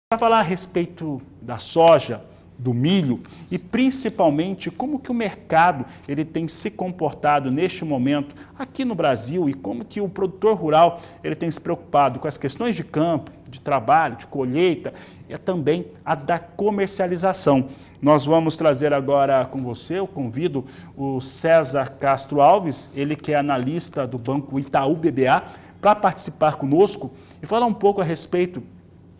Para falar a respeito da soja, do milho e principalmente como que o mercado ele tem se comportado neste momento aqui no Brasil e como que o produtor rural ele tem se preocupado com as questões de campo, de trabalho, de colheita e também a da comercialização. Nós vamos trazer agora com você, eu convido o César Castro Alves, ele que é analista do Banco Itaú BBA, para participar conosco e falar um pouco a respeito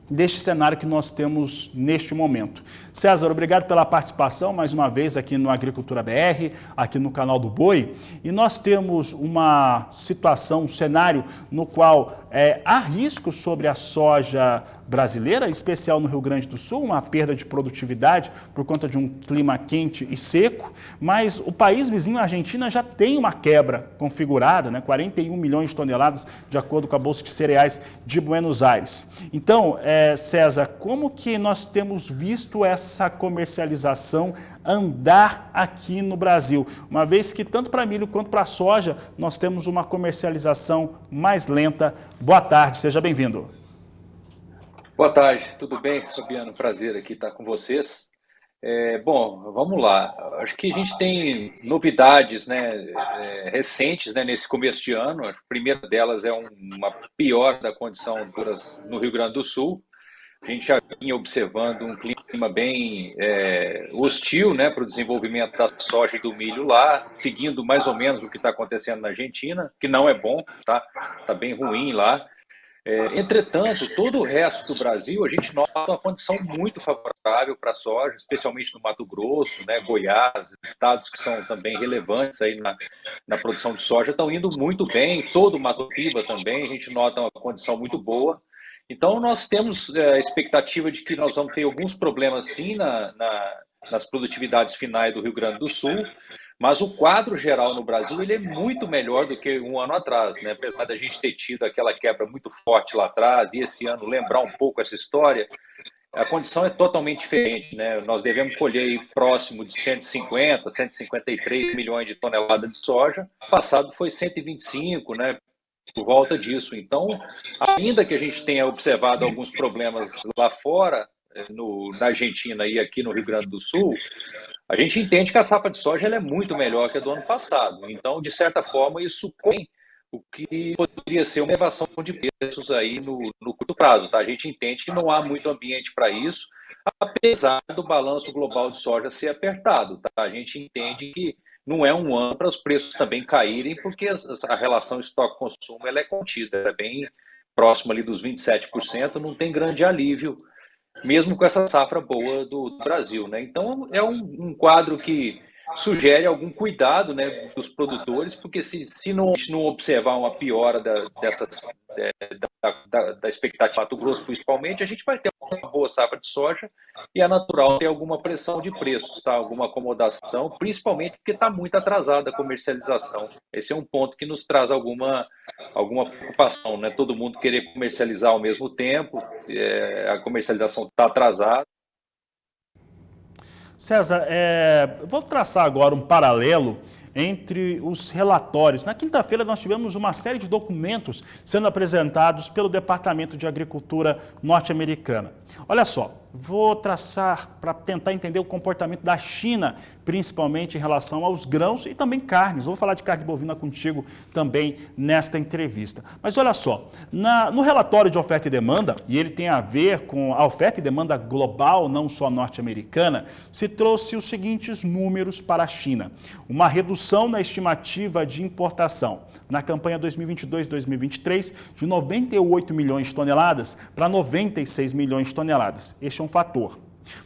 deste cenário que nós temos neste momento. César, obrigado pela participação mais uma vez aqui no Agricultura BR, aqui no canal do Boi. E nós temos uma situação, um cenário no qual há risco sobre a soja brasileira, em especial no Rio Grande do Sul, uma perda de produtividade por conta de um clima quente e seco, mas o país vizinho, a Argentina, já tem uma quebra configurada, 41 milhões de toneladas, de acordo com a Bolsa de Cereais de Buenos Aires. Então, César, como que nós temos visto essa comercialização andar aqui no Brasil? Uma vez que tanto para milho quanto para soja, nós temos uma comercialização mais lenta. Boa tarde, seja bem-vindo. Boa tarde, tudo bem, Fabiano? Prazer aqui estar com vocês. Bom, vamos lá. Acho que a gente tem novidades, recentes, nesse começo de ano. A primeira delas é uma piora da condição no Rio Grande do Sul. A gente já vinha observando um clima bem hostil, para o desenvolvimento da soja e do milho lá, seguindo mais ou menos o que está acontecendo na Argentina, que não é bom, tá bem ruim lá. Entretanto, todo o resto do Brasil, a gente nota uma condição muito favorável para a soja, especialmente no Mato Grosso, Goiás, estados que são também relevantes aí na produção de soja, estão indo muito bem, todo o Mato Piba também, a gente nota uma condição muito boa. Então, nós temos a expectativa de que nós vamos ter alguns problemas, sim, nas produtividades finais do Rio Grande do Sul, mas o quadro geral no Brasil ele é muito melhor do que um ano atrás, apesar da gente ter tido aquela quebra muito forte lá atrás e esse ano lembrar um pouco essa história, a condição é totalmente diferente. Nós devemos colher próximo de 150, 153 milhões de toneladas de soja, o passado foi 125, por volta disso. Então, ainda que a gente tenha observado alguns problemas lá fora, na Argentina e aqui no Rio Grande do Sul, a gente entende que a safra de soja ela é muito melhor que a do ano passado. Então, de certa forma, isso contém o que poderia ser uma elevação de preços aí no curto prazo. A gente entende que não há muito ambiente para isso, apesar do balanço global de soja ser apertado. A gente entende que não é um ano para os preços também caírem, porque a relação estoque-consumo ela é contida, é bem próxima ali dos 27%, não tem grande alívio, mesmo com essa safra boa do Brasil. Então, é um quadro que sugere algum cuidado dos produtores, porque se não observar uma piora da expectativa de Mato Grosso, principalmente, a gente vai ter uma boa safra de soja e é natural ter alguma pressão de preços, alguma acomodação, principalmente porque está muito atrasada a comercialização. Esse é um ponto que nos traz alguma preocupação, todo mundo querer comercializar ao mesmo tempo, a comercialização está atrasada. César, vou traçar agora um paralelo entre os relatórios. Na quinta-feira nós tivemos uma série de documentos sendo apresentados pelo Departamento de Agricultura norte-americana. Olha só, vou traçar para tentar entender o comportamento da China, principalmente em relação aos grãos e também carnes. Vou falar de carne bovina contigo também nesta entrevista. Mas olha só, no relatório de oferta e demanda, e ele tem a ver com a oferta e demanda global, não só norte-americana, se trouxe os seguintes números para a China. Uma redução na estimativa de importação na campanha 2022-2023 de 98 milhões de toneladas para 96 milhões de toneladas. Este é um fator.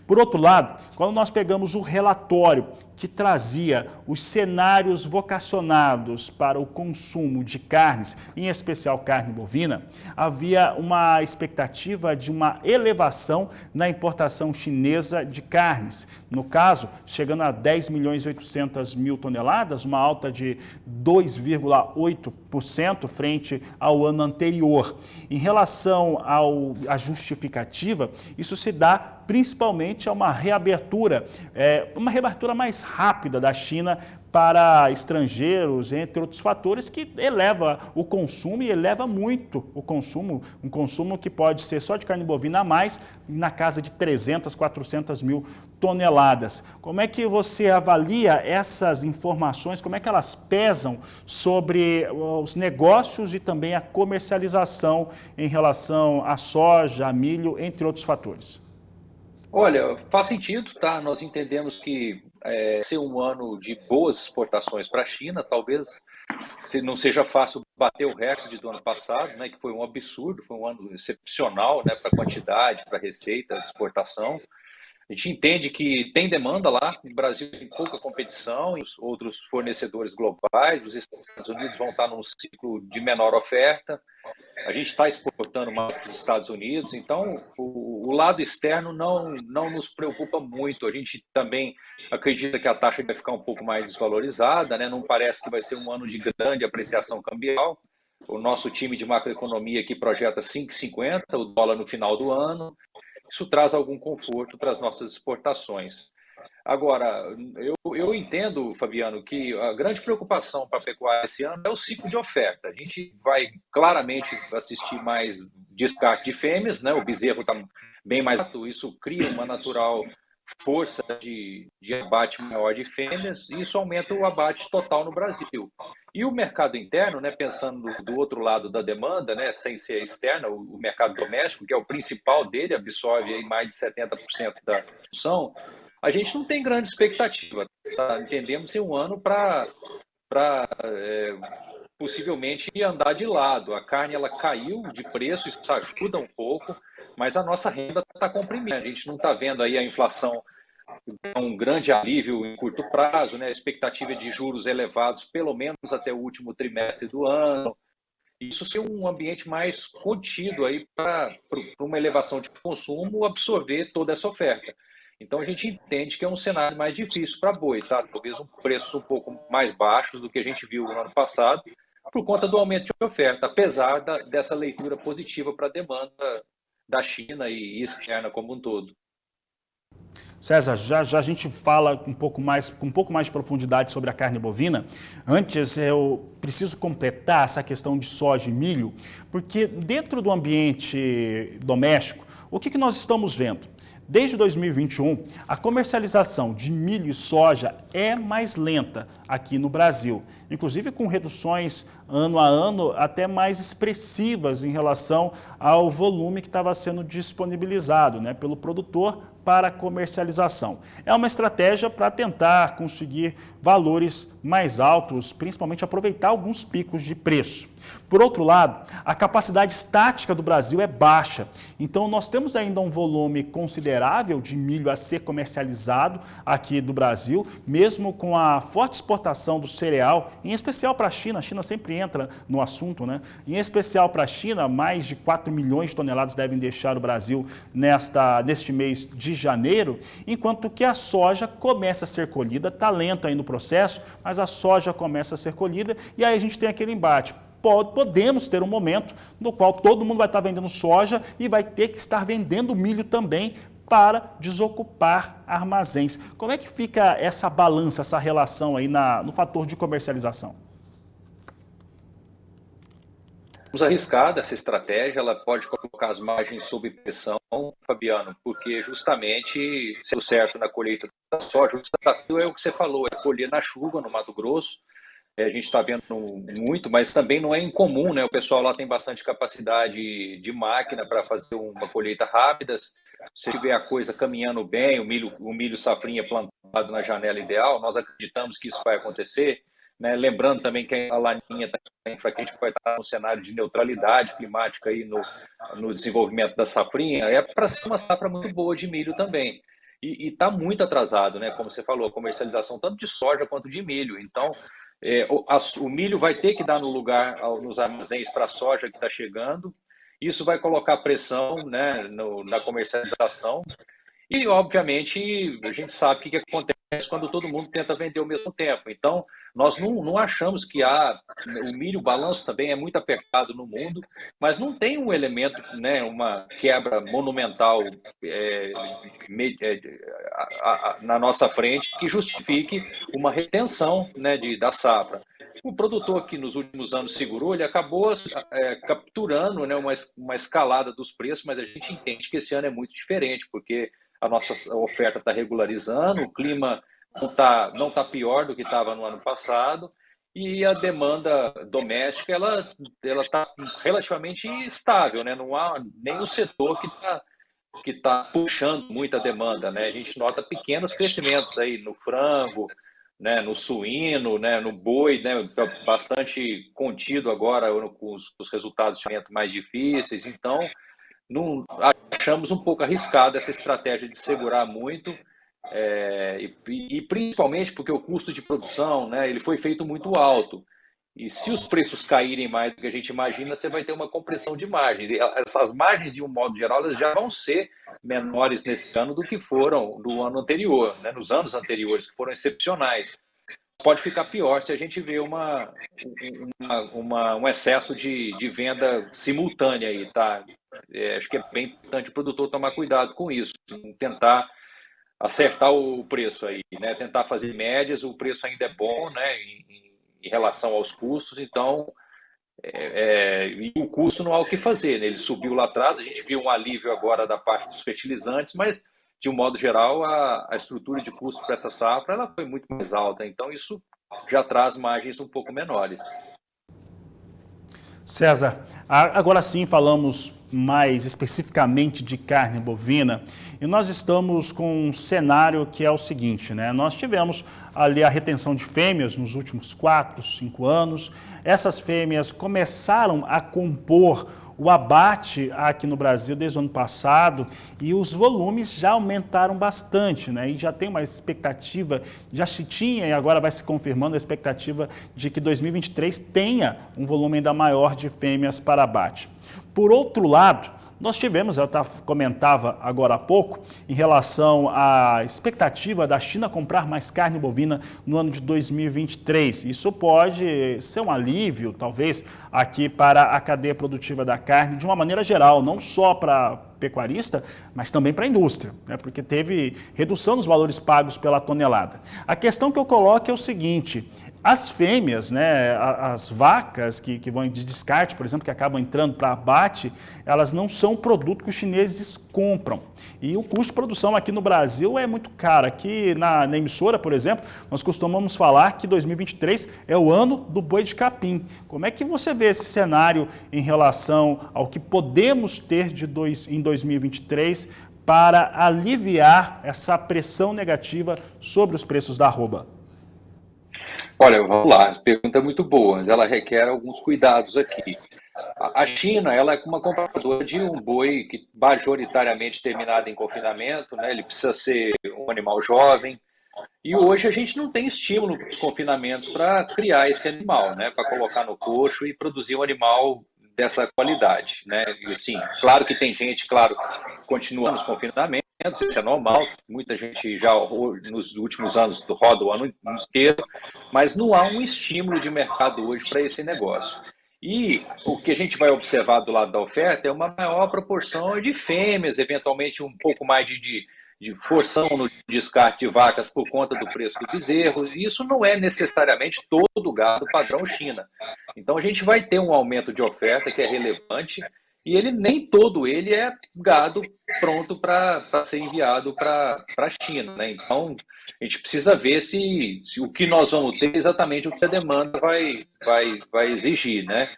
Por outro lado, quando nós pegamos o relatório que trazia os cenários vocacionados para o consumo de carnes, em especial carne bovina, havia uma expectativa de uma elevação na importação chinesa de carnes. No caso, chegando a 10 milhões e 800 mil toneladas, uma alta de 2,8% frente ao ano anterior. Em relação à justificativa, isso se dá principalmente a uma reabertura mais rápida da China para estrangeiros, entre outros fatores, que eleva o consumo e eleva muito o consumo, um consumo que pode ser só de carne bovina a mais, na casa de 300, 400 mil toneladas. Como é que você avalia essas informações, como é que elas pesam sobre os negócios e também a comercialização em relação à soja, a milho, entre outros fatores? Olha, faz sentido, tá? Nós entendemos que ser um ano de boas exportações para a China, talvez não seja fácil bater o recorde do ano passado, né? Que foi um absurdo, foi um ano excepcional, né? Para quantidade, para receita de exportação. A gente entende que tem demanda lá, no Brasil tem pouca competição, e os outros fornecedores globais, os Estados Unidos vão estar num ciclo de menor oferta, a gente está exportando mais para os Estados Unidos, então o lado externo não nos preocupa muito. A gente também acredita que a taxa vai ficar um pouco mais desvalorizada, né? Não parece que vai ser um ano de grande apreciação cambial. O nosso time de macroeconomia aqui projeta 5,50 o dólar no final do ano. Isso traz algum conforto para as nossas exportações. Agora, eu entendo, Fabiano, que a grande preocupação para a pecuária esse ano é o ciclo de oferta. A gente vai claramente assistir mais descarte de fêmeas, né? O bezerro está bem mais alto, isso cria uma natural força de abate maior de fêmeas e isso aumenta o abate total no Brasil. E o mercado interno, né, pensando do outro lado da demanda, né, sem ser externa, o mercado doméstico, que é o principal dele, absorve aí mais de 70% da produção, a gente não tem grande expectativa. Tá? Entendemos ser um ano para possivelmente andar de lado. A carne ela caiu de preço, isso ajuda um pouco, mas a nossa renda está comprimida. A gente não está vendo aí a inflação um grande alívio em curto prazo, né? A expectativa de juros elevados, pelo menos até o último trimestre do ano. Isso ser um ambiente mais contido aí para uma elevação de consumo absorver toda essa oferta. Então a gente entende que é um cenário mais difícil para boi, tá? Talvez um preço um pouco mais baixos do que a gente viu no ano passado, por conta do aumento de oferta, apesar dessa leitura positiva para a demanda da China e externa como um todo. César, já a gente fala com um pouco mais de profundidade sobre a carne bovina. Antes, eu preciso completar essa questão de soja e milho, porque dentro do ambiente doméstico, o que nós estamos vendo? Desde 2021, a comercialização de milho e soja é mais lenta aqui no Brasil, inclusive com reduções ano a ano até mais expressivas em relação ao volume que estava sendo disponibilizado, né, pelo produtor para comercialização. É uma estratégia para tentar conseguir valores mais altos, principalmente aproveitar alguns picos de preço. Por outro lado, a capacidade estática do Brasil é baixa, então nós temos ainda um volume considerável de milho a ser comercializado aqui do Brasil, mesmo com a forte exportação do cereal, em especial para a China sempre entra no assunto, né? Em especial para a China, mais de 4 milhões de toneladas devem deixar o Brasil neste mês de janeiro, enquanto que a soja começa a ser colhida, está lento aí no processo, mas a soja começa a ser colhida e aí a gente tem aquele embate. Podemos ter um momento no qual todo mundo vai estar vendendo soja e vai ter que estar vendendo milho também para desocupar armazéns. Como é que fica essa balança, essa relação aí no fator de comercialização? Vamos arriscar dessa estratégia, ela pode colocar as margens sob pressão, Fabiano, porque justamente, sendo certo na colheita da soja, o desafio é o que você falou, é colher na chuva no Mato Grosso. A gente está vendo muito, mas também não é incomum, né? O pessoal lá tem bastante capacidade de máquina para fazer uma colheita rápida. Se tiver a coisa caminhando bem, o milho safrinha plantado na janela ideal, nós acreditamos que isso vai acontecer. Né? Lembrando também que a Laninha está enfraquecida, vai estar no cenário de neutralidade climática aí no desenvolvimento da safrinha. É para ser uma safra muito boa de milho também. E está muito atrasado, né? Como você falou, a comercialização tanto de soja quanto de milho. Então, o milho vai ter que dar no lugar nos armazéns para a soja que está chegando. Isso vai colocar pressão, né, na comercialização. E, obviamente, a gente sabe o que acontece quando todo mundo tenta vender ao mesmo tempo. Então, nós não achamos que o milho, o balanço também é muito apertado no mundo, mas não tem um elemento, né, uma quebra monumental na nossa frente que justifique uma retenção, né, da safra. O produtor que nos últimos anos segurou, ele acabou capturando, né, uma escalada dos preços, mas a gente entende que esse ano é muito diferente, porque a nossa oferta está regularizando, o clima não tá pior do que estava no ano passado, e a demanda doméstica ela está relativamente estável, né? Não há nenhum setor que tá puxando muita demanda, né? A gente nota pequenos crescimentos aí no frango, né? No suíno, né? No boi, né? Bastante contido agora com os resultados de aumento mais difíceis. Então, não, achamos um pouco arriscado essa estratégia de segurar muito, e principalmente porque o custo de produção, né, ele foi feito muito alto. E se os preços caírem mais do que a gente imagina, você vai ter uma compressão de margens. E essas margens, de um modo geral, elas já vão ser menores nesse ano do que foram no ano anterior, né, nos anos anteriores, que foram excepcionais. Pode ficar pior se a gente vê um excesso de venda simultânea aí, tá? Acho que é bem importante o produtor tomar cuidado com isso, tentar acertar o preço aí, né? Tentar fazer médias, o preço ainda é bom, né? Em relação aos custos, então e o custo não há o que fazer, né? Ele subiu lá atrás, a gente viu um alívio agora da parte dos fertilizantes, mas de um modo geral a estrutura de custo para essa safra ela foi muito mais alta, então isso já traz margens um pouco menores. César, agora sim falamos mais especificamente de carne bovina e nós estamos com um cenário que é o seguinte, né? Nós tivemos ali a retenção de fêmeas nos últimos 4, 5 anos. Essas fêmeas começaram a compor o abate aqui no Brasil desde o ano passado e os volumes já aumentaram bastante, né? E já tem uma expectativa, já se tinha e agora vai se confirmando a expectativa de que 2023 tenha um volume ainda maior de fêmeas para abate. Por outro lado, nós tivemos, eu comentava agora há pouco, em relação à expectativa da China comprar mais carne bovina no ano de 2023. Isso pode ser um alívio, talvez, aqui para a cadeia produtiva da carne, de uma maneira geral, não só para pecuarista, mas também para a indústria, né? Porque teve redução nos valores pagos pela tonelada. A questão que eu coloco é o seguinte: as fêmeas, né, as vacas que vão de descarte, por exemplo, que acabam entrando para abate, elas não são produto que os chineses compram. E o custo de produção aqui no Brasil é muito caro. Aqui na emissora, por exemplo, nós costumamos falar que 2023 é o ano do boi de capim. Como é que você vê esse cenário em relação ao que podemos ter em 2023 para aliviar essa pressão negativa sobre os preços da arroba? Olha, vamos lá, a pergunta é muito boa, mas ela requer alguns cuidados aqui. A China, ela é uma compradora de um boi que majoritariamente terminado em confinamento, né? Ele precisa ser um animal jovem. E hoje a gente não tem estímulo para os confinamentos para criar esse animal, né? Para colocar no coxo e produzir um animal dessa qualidade, né? E assim, claro que tem gente, claro, continua nos confinamentos, isso é normal, muita gente já nos últimos anos roda o ano inteiro, mas não há um estímulo de mercado hoje para esse negócio. E o que a gente vai observar do lado da oferta é uma maior proporção de fêmeas, eventualmente um pouco mais de forção no descarte de vacas por conta do preço do bezerro, e isso não é necessariamente todo o gado padrão China. Então a gente vai ter um aumento de oferta que é relevante, e nem todo ele é gado pronto para ser enviado para a China, né? Então a gente precisa ver se o que nós vamos ter é exatamente o que a demanda vai exigir, né?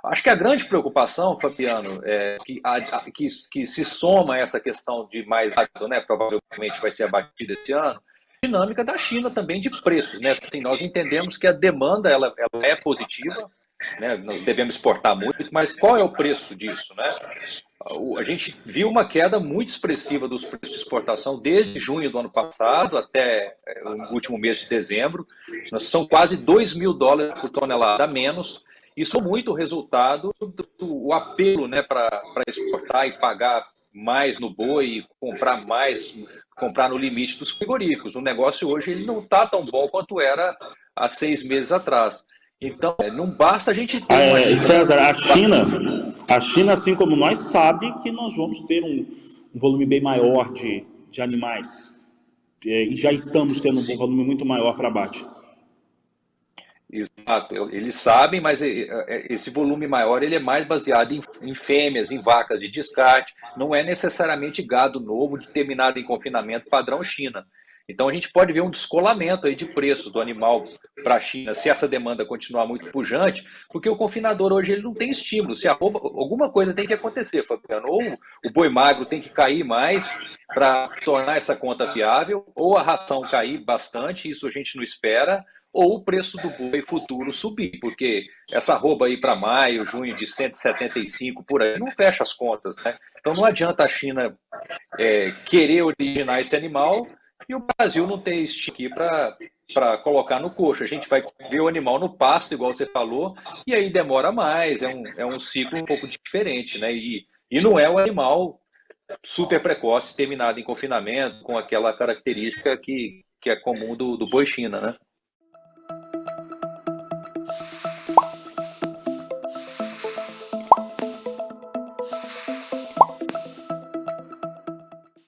Acho que a grande preocupação, Fabiano, é que se soma a essa questão de mais gado, né, provavelmente vai ser abatido esse ano, a dinâmica da China também de preços, né? Assim, nós entendemos que a demanda ela é positiva, né? Nós devemos exportar muito, mas qual é o preço disso, né? A gente viu uma queda muito expressiva dos preços de exportação desde junho do ano passado até o último mês de dezembro. São quase $2.000 por tonelada a menos. Isso é muito resultado do apelo, né, para exportar e pagar mais no boi e comprar mais, comprar no limite dos frigoríficos. O negócio hoje ele não está tão bom quanto era há 6 meses atrás. Então, não basta a gente ter uma César, a China, assim como nós, sabe que nós vamos ter um volume bem maior de animais. E já estamos tendo um volume muito maior para abate. Exato, eles sabem, mas esse volume maior ele é mais baseado em fêmeas, em vacas de descarte, não é necessariamente gado novo determinado em confinamento padrão China. Então a gente pode ver um descolamento aí de preço do animal para a China, se essa demanda continuar muito pujante, porque o confinador hoje ele não tem estímulo, se alguma coisa tem que acontecer, Fabiano, ou o boi magro tem que cair mais para tornar essa conta viável, ou a ração cair bastante, isso a gente não espera, ou o preço do boi futuro subir, porque essa arroba aí para maio, junho de 175 por aí, não fecha as contas, né? Então não adianta a China querer originar esse animal e o Brasil não ter estímulo aqui para colocar no coxo. A gente vai ver o animal no pasto, igual você falou, e aí demora mais, é um ciclo um pouco diferente, né? E não é um animal super precoce, terminado em confinamento, com aquela característica que é comum do boi China, né?